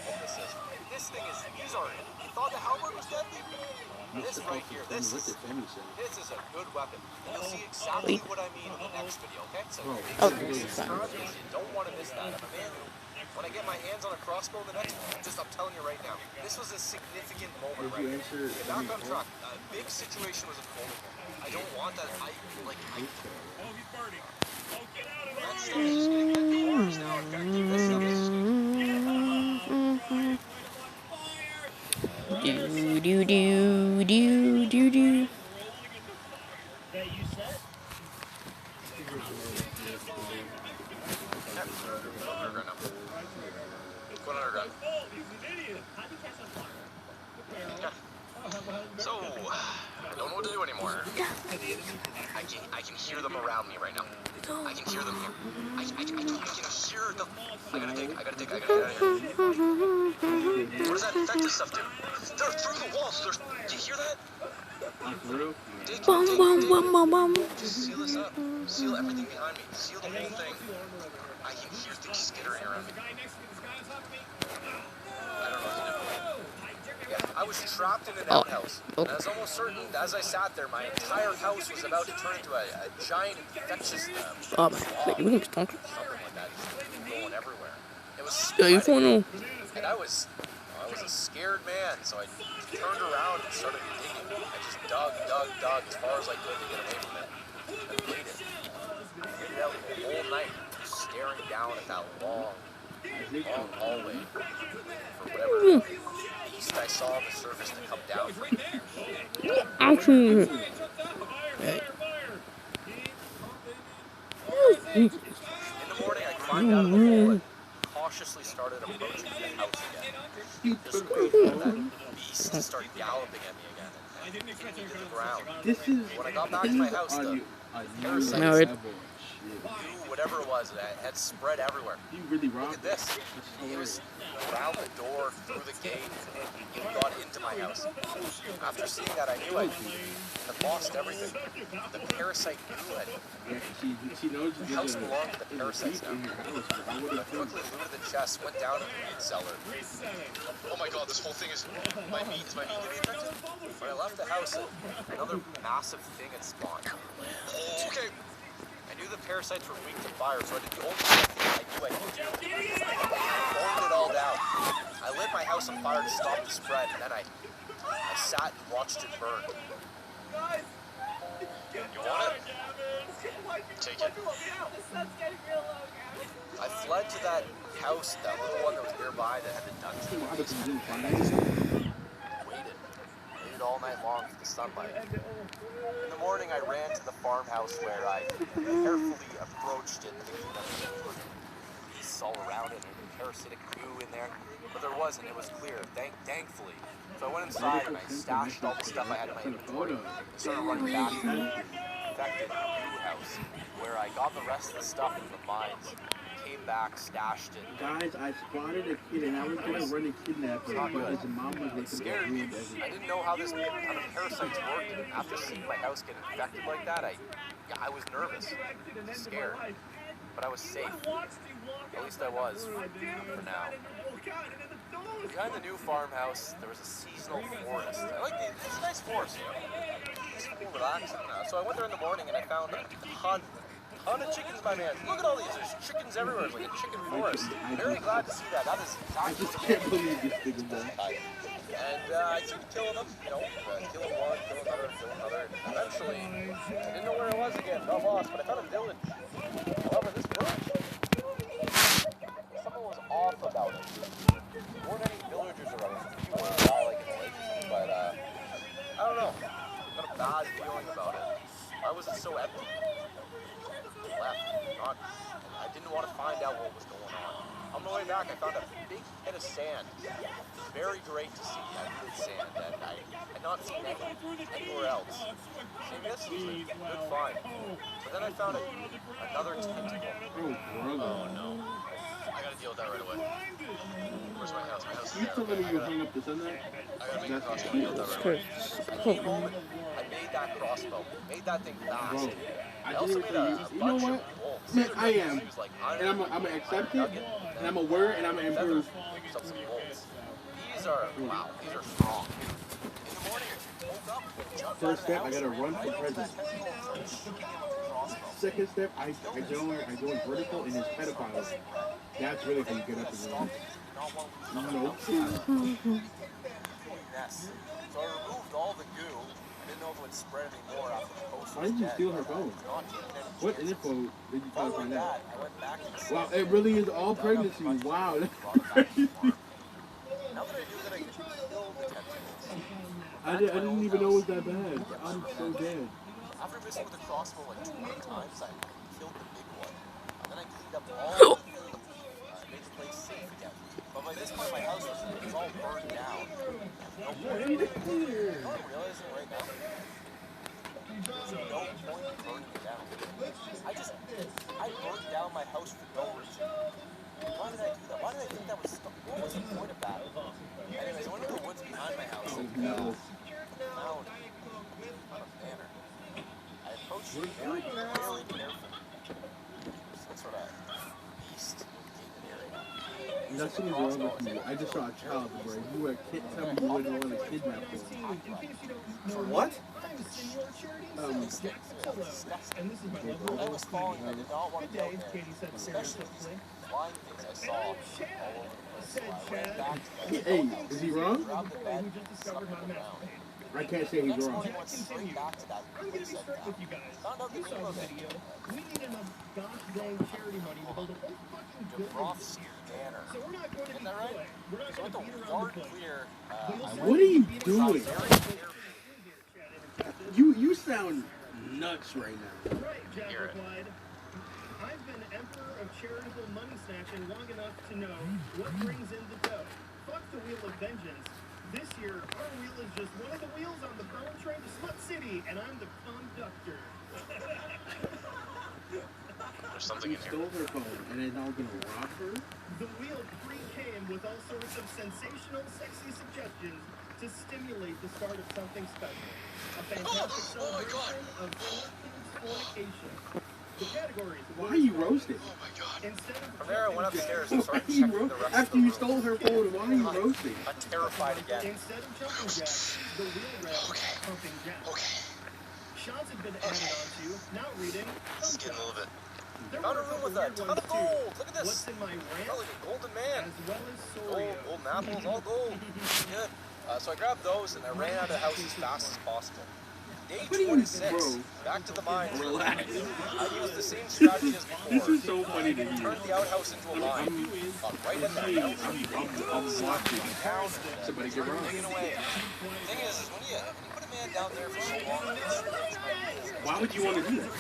what this is. This thing is, these are, you thought the halberd was deadly? This right here, this is a good weapon. And you'll see exactly what I mean in the next video, okay? So you don't want to miss that. I'm a man who, when I get my hands on a crossbow in the next, I'm telling you right now, this was a significant moment right here. Get back on track. A big situation was unfolding here. I don't want that. Oh, he's burning. Oh, get out of there. That's just getting back to ours now. This stuff is just do. So, I don't know what to do anymore. I can hear them around me right now. I can hear them here. I can hear them. I gotta dig. Get out of here. What does that infected stuff do? They're through the walls. Do you hear that? Dig. Just seal this up. Seal everything behind me. Seal the whole thing. I can hear things skittering around me. I don't know what to do. Yeah, I was trapped in an outhouse, and I was almost certain, as I sat there, my entire house was about to turn into a giant infectious Oh man, wait, you wouldn't talk. Something like that. Going everywhere. It was spreading, and I was a scared man, so I turned around and started digging. I just dug as far as I could to get away from it. And waited out the whole night, staring down at that long hallway for whatever beast I saw on the surface to come down. In the morning, I climbed out of the hole and cautiously started approaching the house again. Just waiting for that beast to start galloping at me again and hitting me to the ground. When I got back to my house, the parasites whatever it was, it had spread everywhere. Look at this. It was around the door, through the gate, and it got into my house. After seeing that, I knew I had lost everything. The parasite knew it. The house belonged to the parasites now. I quickly looted the chest, went down to the meat cellar. Oh my god, this whole thing is... My meat getting infected? When I left the house, another massive thing had spawned. Oh, okay. I knew the parasites were weak to fire, so I did the only thing I knew I could do. I burned it all down. I lit my house on fire to stop the spread, and then I sat and watched it burn. You want it? Take it. I fled to that house, that little one that was nearby that had been done to me. Waited all night long for the sunlight. In the morning, I ran to the farmhouse where I carefully approached it, thinking that there were beasts all around it, and parasitic goo in there, but there wasn't. It was clear, thankfully. So I went inside and I stashed all the stuff I had in my inventory and started running back to the infected goo house, where I got the rest of the stuff from the mines. Came back, stashed it. Guys, I spotted a kid and I was going to run a kidnapper, but his mom was it scared me. I didn't know how this kind of parasites worked. After seeing my house get infected like that, I was nervous, scared, but I was safe. At least I was, for now. Behind the new farmhouse, there was a seasonal forest. I like it's a nice forest, you know. It's cool, relaxing. So I went there in the morning and I found a ton of chickens, my man. Look at all these. There's chickens everywhere. It's like a chicken forest. Very glad to see that. That is exactly what I can't believe this thing is there. And I keep killing them, you know, kill one, kill another. Eventually, I didn't know where it was again. Got lost, but I found a village. However, this village, something was off about it. There weren't any villagers around. You were like in the lake or something, but I don't know. I got a bad feeling about it. Why was it so empty? I didn't want to find out what was going on. On my way back, I found a big head of sand. Very great to see that good sand, and I had not seen anywhere else. Maybe this was a good find. But then I found another tentacle. Oh no. I gotta deal with that right away. Where's my house? My house is there. I gotta make a crossbow and deal with that right away. The moment I made that crossbow, made that thing fast. I also made a bunch of bolts. Man, I am. And I'm gonna accept it, and I'm gonna wear it, and I'm gonna improve. Some bolts. These are, wow, these are strong. In the morning, I woke up, jumped out of First the step, I house, gotta run for president. Second step, I go vertical and it's pedophiles. That's really how you get up and run. Nope. Yes. So I removed all the goo. I didn't know if it would spread anymore after the post Why was did you dead. steal her phone? Not taking any What chances. info did you try to Following find that, out? I went back to the Wow, city. it really is all Dug up pregnancy. a bunch of Wow. goo, brought it back to the farm. Now that I knew that I could kill the tentacles, I didn't even know it was that bad. I'm so dead. after missing with a crossbow like 20 times, I killed the big one. And then I cleaned up all the things, made the place safe again. But by this point, my house was all burned down. No point. I'm realizing right now, there's no point in burning it down. I burned down my house for no reason. Why did I do that? Why did I think that was stuff? What was the point of that? Anyways, I went into the woods behind my house and found on a banner. I approached it very, very carefully. Some sort of east-located area. Nothing is wrong with you. I just saw a child, bro. You can't tell me you wouldn't want to kidnap them. For what? And this is my level. When I was falling, I did not want to be out there, especially these flying things I saw all over the place. So I ran back to the Hey, is he wrong? grabbed the bed, Who just discovered my master. I can't say he's next wrong. morning, went straight back to that I'm gonna be place I straight with you guys. found out the You name saw of the it. video. We need enough gosh dang charity money to build a whole fucking building. DeBroff's Banner. So we're not going to Isn't be that right? coy. We're not So going with to the beat around yard the bush. clear, I What are you went doing? very carefully. You sound nuts right now. Right, Jack Hear it. replied. I've been emperor of charitable money snatching long enough to know what brings in the dough. Fuck the wheel of vengeance. This year, our wheel is just one of the wheels on the power train to Smut City, and I'm the conductor. There's something You in here. stole her phone and is now gonna rob her? The wheel pre-came with all sorts of sensational, sexy suggestions to stimulate the start of something special. A fantastic celebration of fornication. The categories. Why are you roasting? Instead of From there, I went upstairs and Why started are you checking the rest of after the you room. stole her phone, why are you roasting? I'm terrified again. Instead of jumping jacks, the wheel read pumping jacks. Shots had been added onto. Now reading This is getting a little bit. There Found a were room with couple a ton weird of ones, too. gold. Look at What's this. in my rant? Felt like a golden man. As well as Gold, Soria. golden apples, all gold. Good. So I grabbed those and I ran out of the house as fast as possible. Day What are you, 26, bro? back to the mines. Relax. I used the same strategy as before. This is so funny to hear. Turned the outhouse into a mine. Right in there. I'm watching. Down. Somebody get wrong. Digging away. The thing is when you put a man down there for so long, Why would you want to do that?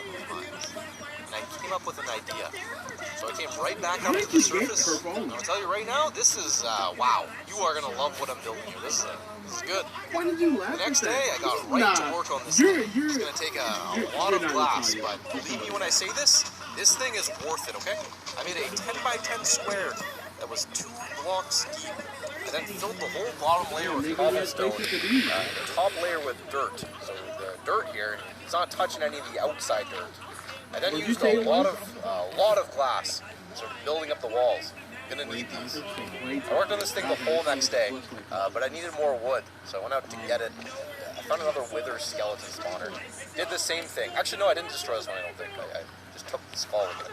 and I came up with an idea. So I came right back How up did to the you get surface. her phone? I'll tell you right now, this is, wow. You are going to love what I'm building here. This is good. Why did you laugh The next at day, that? I got right to work on this You're, thing. you're, It's going to take a you're- lot you're of not glass, Italian. but believe me when I say this thing is worth it, okay? I made a 10 by 10 square that was 2 blocks deep. I then filled the whole bottom layer with cobblestone, and the top layer with dirt. So the dirt here, it's not touching any of the outside dirt. I then What'd you used say a it lot was? of glass, sort of building up the walls. I'm gonna need these. I worked on this thing the whole next day, but I needed more wood, so I went out to get it. I found another wither skeleton spawner. Did the same thing. Actually, no, I didn't destroy this one. I don't think. I just took the skull with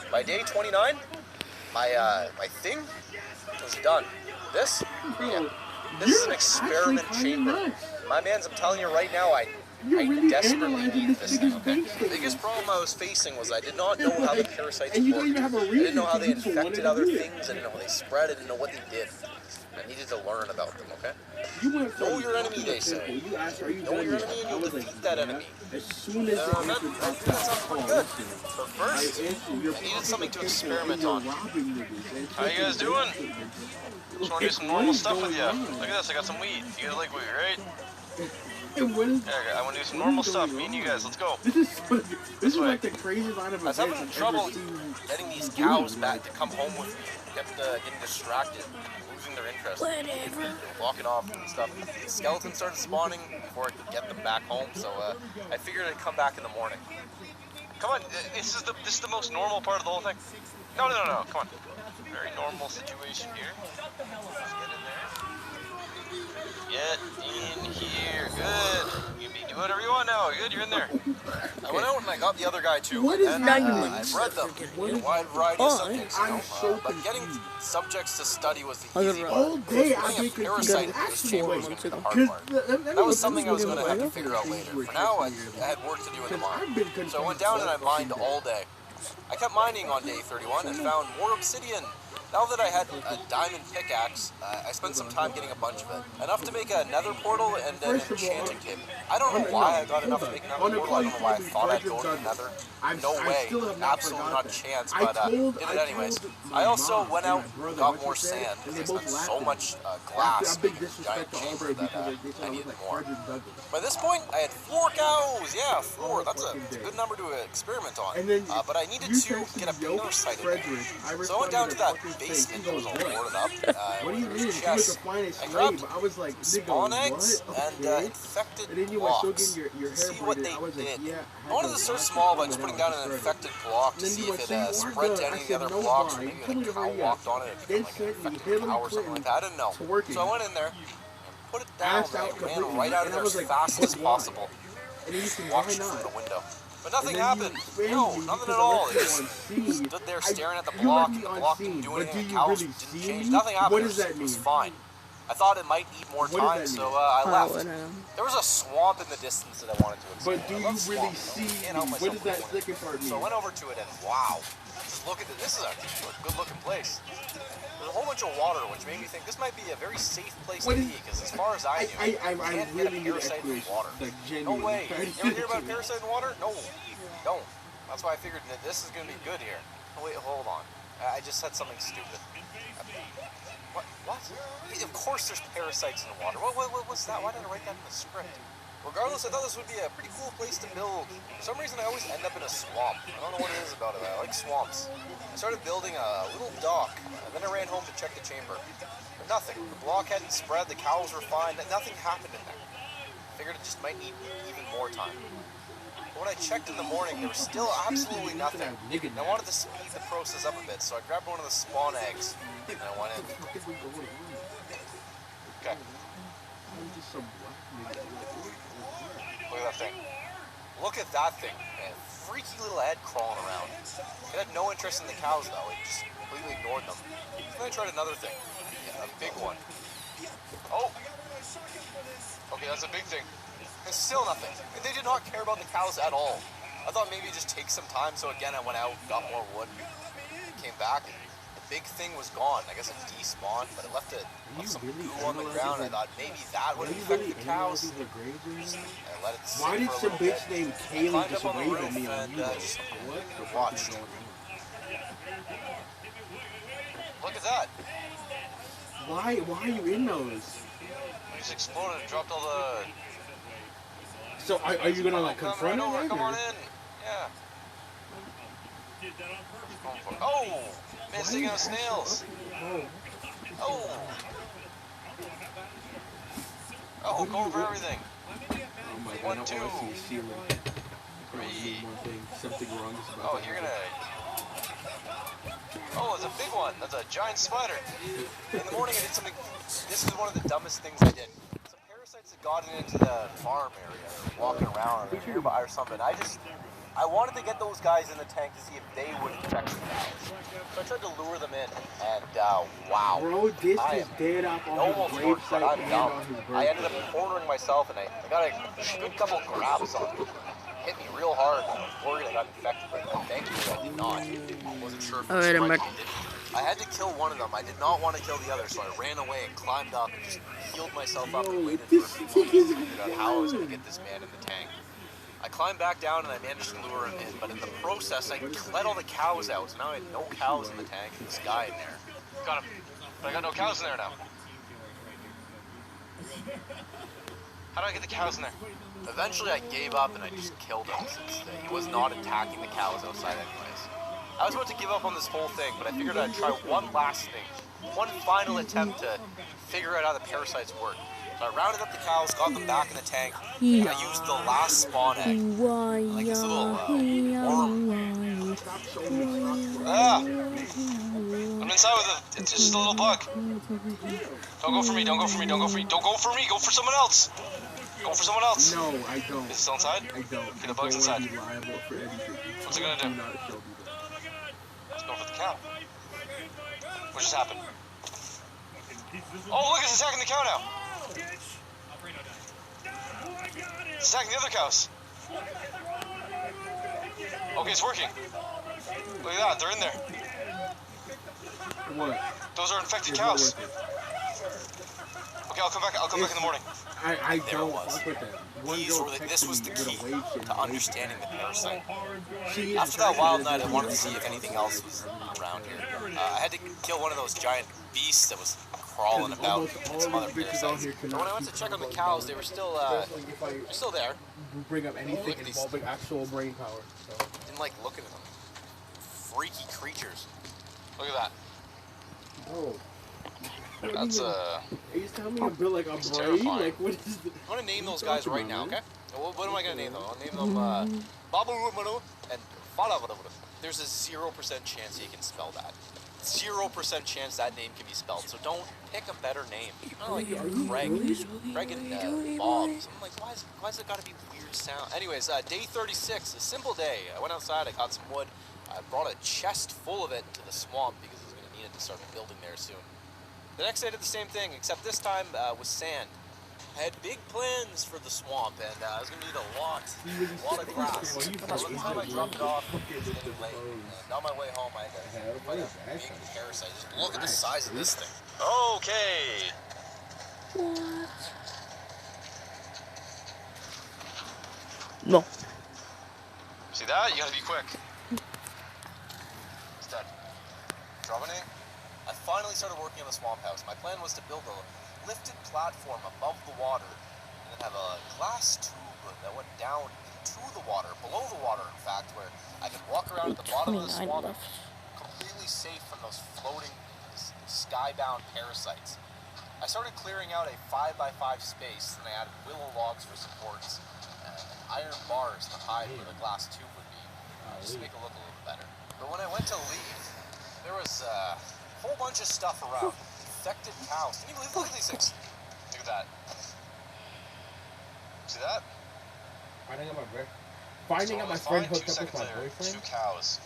it. By day 29, my thing was done. This, yeah, this is an experiment chamber. My man's, I'm telling you right now, I You're really desperately analyzing need this this nigga's thing. face The biggest problem I was facing was I did not know how the parasites And you worked. don't even have a I reason didn't know how to they use the one infected to other do it. things. I didn't know how they spread. I didn't know what they did. I needed to learn about them, okay? You went from Know your enemy, talking they to say. people, you asked, are you Know done your yet? enemy and I you'll was like, defeat that yeah. enemy. As soon as the that answer sounds popped out, pretty oh, good. listen. But I first, answered your I needed something to people experiment and you're on. robbing niggas, and How you guys taking doing? advantage. Just want to do some What normal is stuff with going you. on? Look at this, I got some weed. You guys like weed, right? And what is, Yeah, I want to do some what normal is stuff. going Me and you on? guys, let's go. This is way. like the craziest line of I was events having I've trouble ever seen. getting these doing, cows back like, to come home with me. Kept getting distracted, losing their interest, Whatever. walking off and stuff. The skeletons started spawning before I could get them back home, so I figured I'd come back in the morning. Come on, this is the most normal part of the whole thing. No, come on. Very normal situation here. Just get in here. Good. You can do whatever you want now. Good, you're in there. I went out and I got the other guy too. What is and diamonds? I've read them. A wide variety of subjects. I'm so but getting confused. subjects to study was the Other easy route. part. All day I've Putting been a parasite in confused. this Actually, chamber wait, was going to be the hard because part. That was something I was going to have to figure out later. For now, I had work to do in the mine. So I went down and I mined all day. I kept mining on day 31 and found more obsidian. Now that I had a diamond pickaxe, I spent some time getting a bunch of it. Enough to make a nether portal and an enchanting table. I don't know why I got enough to make a nether portal. I don't know why I thought I'd go to the nether. No way. Absolutely not a chance, but did it anyways. I also went out and got more sand because I spent so much glass making a giant chamber that I needed more. By this point, I had 4 cows. Yeah, 4. That's a good number to experiment on. But I needed to get a parasite in there. So I went down to that basement that was all boarded up. What do you mean? Chests. He was the finest I slave. grabbed I was like, spawn nigga, eggs what? and Okay. infected And then you were still blocks. getting your hair See what braided. they I was like, did. yeah. I wanted to start small by just putting down an infected block to see if it spread to any of the other blocks, or maybe when a cow walked on it, it became like an infected cow or something like that. I didn't know. So I went in there, put it down, and I ran right out of there as fast as possible. And then you can, Watched why it not? from the window. But nothing happened. No, nothing at all. It just stood there staring at the block, and the block didn't do anything. The cows didn't change. Nothing happened. What does that It was mean? fine. I thought it might need more time, so I left. There was a swamp in the distance that I wanted to explore. But do I you love really swamps. see? Can't help What myself does that going in. second part mean? So I went over to it and wow, just look at this. This is a good looking place. There's a whole bunch of water, which made me think this might be a very safe place to be, because as far as I knew, you can't get a really need parasite in explanation. water. Like, No genuinely. way. You ever hear about a parasite in water? No, don't. That's why I figured that this is going to be good here. Oh, wait, hold on. I just said something stupid. What? Of course there's parasites in the water. What's that? Why did I write that in the script? Regardless, I thought this would be a pretty cool place to build. For some reason, I always end up in a swamp. I don't know what it is about it. I like swamps. I started building a little dock, and then I ran home to check the chamber. But nothing. The block hadn't spread, the cows were fine, nothing happened in there. I figured it just might need even more time. But when I checked in the morning, there was still absolutely nothing. And I wanted to speed the process up a bit, so I grabbed one of the spawn eggs, and I went in. Okay. Look at that thing. Look at that thing, man. Freaky little head crawling around. It had no interest in the cows, though. It just completely ignored them. Then I tried another thing. Yeah, a big one. Oh! Okay, that's a big thing. And still nothing. They did not care about the cows at all. I thought maybe it'd just take some time, so again I went out, got more wood, came back, and the big thing was gone. I guess it despawned, but it left some goo on the ground. I thought maybe that would affect the cows. I let it sit Why did for a some little bit. bitch named I Kaylee climbed just up on the wave roof at me on and you? just What? watched. Look at that. Why are you in those? We just exploded and dropped all the... So are you gonna like confront right over, it? come on in. Yeah. Oh! Missing out snails. Oh! Oh, going for everything. Oh my god, I 1, don't 2, want to see a ceiling. 3. One thing, something wrong is about Oh, to you're happen. gonna... Oh, it's a big one. That's a giant spider. In the morning I did something... This is one of the dumbest things I did. Some parasites had gotten into the farm area, or walking around, or nearby or something. I wanted to get those guys in the tank to see if they would infect the cows. So I tried to lure them in, and wow. Bro, this I is dead up on almost his worked, but gravesite I'm and dumb. on his I ended birthday. up cornering myself, and I got a good couple grabs on him. Hit me real hard. I was worried I got infected, but thankfully I did not. I wasn't sure if it was Alright, I'm right, back. I didn't. I had to kill one of them. I did not want to kill the other, so I ran away and climbed up and just healed myself up and waited for a few moments to figure out how I was going to get this man in the tank. I climbed back down and I managed to lure him in, but in the process I let all the cows out, so now I had no cows in the tank and this guy in there. Got him. But I got no cows in there now. How do I get the cows in there? Eventually I gave up and I just killed him since he was not attacking the cows outside anyways. I was about to give up on this whole thing, but I figured I'd try one last thing. One final attempt to figure out how the parasites work. So I rounded up the cows, got them back in the tank, and I used the last spawn egg, like this little worm. Ah! I'm inside with it's just a little bug. Don't go for me, don't go for me, don't go for me, don't go for me, go for someone else. Go for someone else. No, I don't. Is it still inside? I don't. Okay, the bug's inside. What's it gonna do? Let's go for the cow. What just happened? Oh, look, it's attacking the cow now. It's attacking the other cows. Okay, it's working. Look at that, they're in there. What? Those are infected cows. Okay, I'll come back in the morning. I There don't it was. fuck with that. This was the key to understanding the parasite. She After that wild night, I wanted to see if anything else was around here. I had to kill one of those giant beasts that was crawling about and some other parasites. But when I went to check on the cows, they were still there. bring up anything Look at these. involving actual brain power. So. Didn't like looking at them. Freaky creatures. Look at that. Oh. That's He's telling me to build like a brain? terrifying. Like what is this? I'm gonna name those guys right now, okay? What am I gonna name them? I'll name them Babarumaru and Faravaravu. There's a 0% chance he can spell that. 0% chance that name can be spelled. So don't pick a better name. I don't like Craig and Bob. So I'm like, why's it gotta be weird sound? Anyways, day 36, a simple day. I went outside, I got some wood, I brought a chest full of it to the swamp because I was gonna need it to start building there soon. The next day I did the same thing, except this time with sand. I had big plans for the swamp, and I was going to need a lot of grass. By the time I dropped it off, it was getting late. And on my way home, I had to fight a big parasite. Just look at the size of this thing. Okay. What? No. See that? You got to be quick. It's dead. Drop any? I finally started working on the swamp house. My plan was to build a lifted platform above the water and then have a glass tube that went down into the water, below the water in fact, where I could walk around at the bottom of the swamp completely safe from those floating skybound parasites. I started clearing out a 5x5 space, and I added willow logs for supports and iron bars to hide where the glass tube would be, just to make it look a little better. But when I went to leave, there was a whole bunch of stuff around. Infected cows. Can you believe? Look at these things. Look at that. See that? Finding out my friend hooked up with my boyfriend. 2 cows.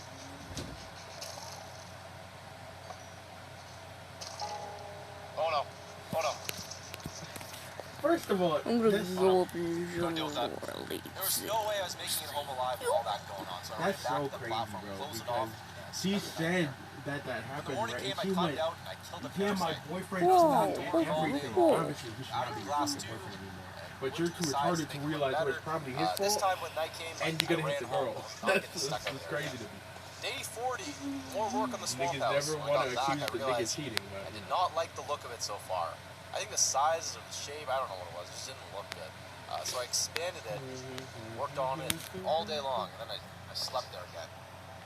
Oh no. Oh no. First of all, I'm gonna absorb Don't deal with that. There was no way I was making it home alive with all that going on, so I ran that's back so to the crazy, platform, bro. closed it Because off. she said that The happened, morning right? came, I She climbed went, out and I killed the yeah, my parasite. boyfriend Whoa, snapped whoa, everything. whoa. Obviously, he should Out not of be the your glass boyfriend tube. anymore. But you're too retarded to realize it was probably his This fault, time when night came, and you're gonna I hit the ran home. girl. Not getting That's stuck out just there crazy again. to me. Day 40, more work on the swamp Niggas house. never When I want to got back, accuse I the nigga realized cheating, but I did not like the look of it so far. I think the size or the shape, I don't know what it was, it just didn't look good. So I expanded it, worked on it all day long, and then I slept there again.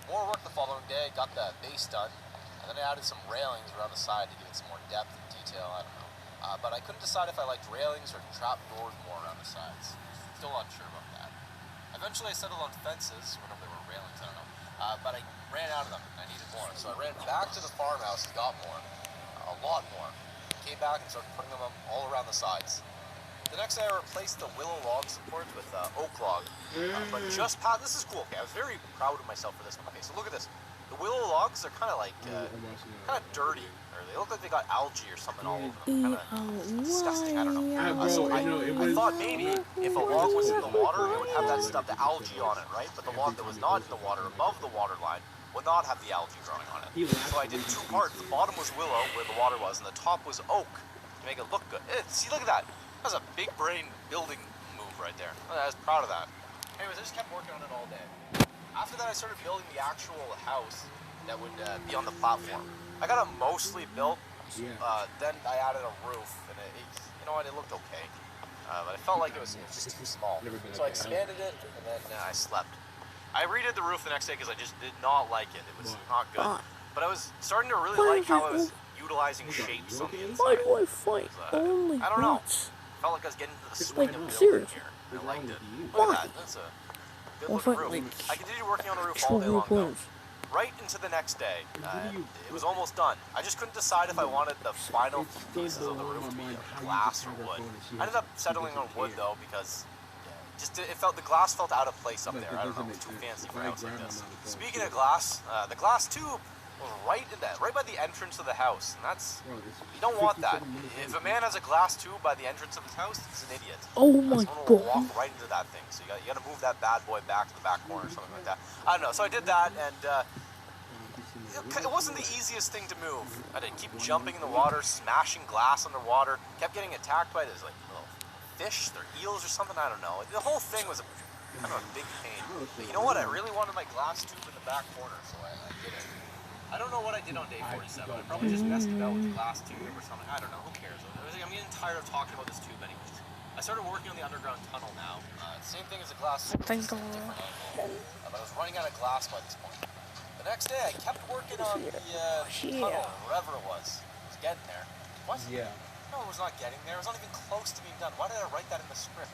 More work the following day, got the base done, and then I added some railings around the side to give it some more depth and detail, I don't know. But I couldn't decide if I liked railings or trap doors more around the sides. Still not sure about that. Eventually I settled on fences, whenever there were railings, I don't know. But I ran out of them, and I needed more. So I ran back to the farmhouse and got more. A lot more. Came back and started putting them all around the sides. The next day I replaced the willow log supports with oak log. But just past, this is cool, okay? I was very proud of myself for this one. Okay, so look at this. The willow logs are kind of like, kind of dirty. Or they look like they got algae or something all over them. Kind of disgusting, I don't know. So I thought maybe if a log was in the water, it would have that stuff, the algae on it, right? But the log that was not in the water, above the water line, would not have the algae growing on it. So I did 2 parts. The bottom was willow, where the water was, and the top was oak, to make it look good. See, look at that. That's a big brain building move right there. I was proud of that. Anyways, I just kept working on it all day. After that, I started building the actual house that would be on the platform. I got it mostly built. Then I added a roof, and you know what, it looked okay. But I felt like it was just too small. So I expanded it, and then I slept. I redid the roof the next day because I just did not like it. It was not good. But I was starting to really like how I was utilizing shapes on the inside. Why do I fight only I don't know. nuts? felt like I was getting into the swing of building serious. here. I liked it. Why? Look at that. That's a good Well, looking if I, roof. like, I continued working on the roof actual all day long though. reporters. Right into the next day. It was almost done. I just couldn't decide if I wanted the final pieces of the roof to be glass or wood. I ended up settling on wood though because it felt, the glass felt out of place up there. I don't know, it was too fancy for a house like this. Speaking of glass, the glass tube was right by the entrance of the house, and that's, you don't want that. If a man has a glass tube by the entrance of his house, he's an idiot. Oh my Someone will walk god. right into that thing. So you got to move that bad boy back to the back corner or something like that. I don't know. So I did that, and it wasn't the easiest thing to move. I had to keep jumping in the water, smashing glass underwater. Kept getting attacked by these like little fish or eels or something. I don't know. The whole thing was kind of a big pain. But you know what? I really wanted my glass tube in the back corner, so I did it. I don't know what I did on day 47. I probably just messed about with the glass tube or something. I don't know. Who cares? I'm getting tired of talking about this tube anyways. I started working on the underground tunnel now. Same thing as a glass tube. Thank Just a different angle. But I was running out of glass by this point. The next day, I kept working on the tunnel, or whatever it was. It was getting there. What? Yeah. No, it was not getting there. It was not even close to being done. Why did I write that in the script?